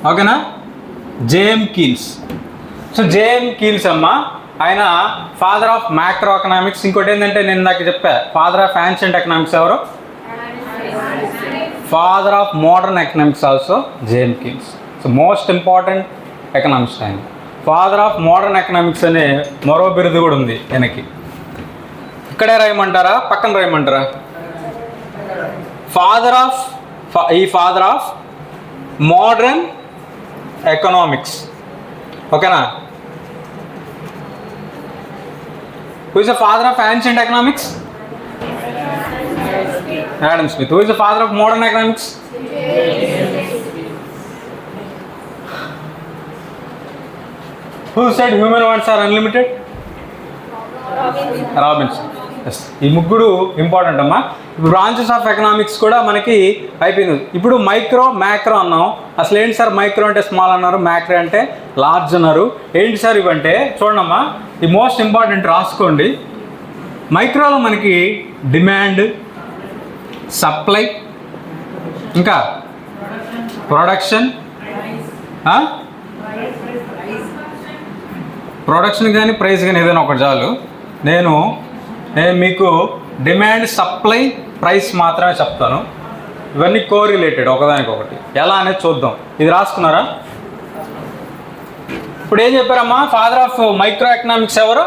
ఓకేనా? J M Keynes. So J M Keynes అమ్మ, ఆయన ఫాదర్ ఆఫ్ మ్యాక్రో ఎకనామిక్స్. ఇంకోటి ఏంటంటే నేను నాకు చెప్పా, ఫాదర్ ఆఫ్ యాన్షియంట్ ఎకనామిక్స్ ఎవరు? Father of modern economics also JM Keynes. So most important economics ఆయన. ఫాదర్ ఆఫ్ మోడర్న్ ఎకనామిక్స్ అనే మరో బిరుదు కూడా ఉంది ఆయనకి. ఇక్కడే రాయమంటారా, పక్కన రాయమంటారా? Father of modern economics. ఓకేనా? Who is the father of ancient economics? Adam Smith. Who is the father of modern economics? Who said human wants are unlimited? Robinson. Yes. ఈ ముగ్గురు ఇంపార్టెంట్ అమ్మా. ఇప్పుడు బ్రాంచెస్ ఆఫ్ ఎకనామిక్స్ కూడా మనకి అయిపోయింది. ఇప్పుడు micro macro అన్నాం. అసలు ఏంటి సార్ మైక్రో అంటే స్మాల్ అన్నారు, మ్యాక్రో అంటే లార్జ్ అన్నారు. ఏంటి సార్ ఇవంటే చూడమ్మా, ఈ మోస్ట్ ఇంపార్టెంట్ రాసుకోండి. మైక్రోలో మనకి డిమాండ్, సప్లై, ఇంకా ప్రొడక్షన్ కానీ ప్రైస్ కానీ ఏదైనా ఒకటి చాలు. నేను మీకు డిమాండ్, సప్లై, ప్రైస్ మాత్రమే చెప్తాను. ఇవన్నీ కోరిలేటెడ్ ఒకదానికొకటి. ఎలా అనేది చూద్దాం. ఇది రాసుకున్నారా? ఇప్పుడు ఏం చెప్పారమ్మా? ఫాదర్ ఆఫ్ మైక్రో ఎకనామిక్స్ ఎవరు?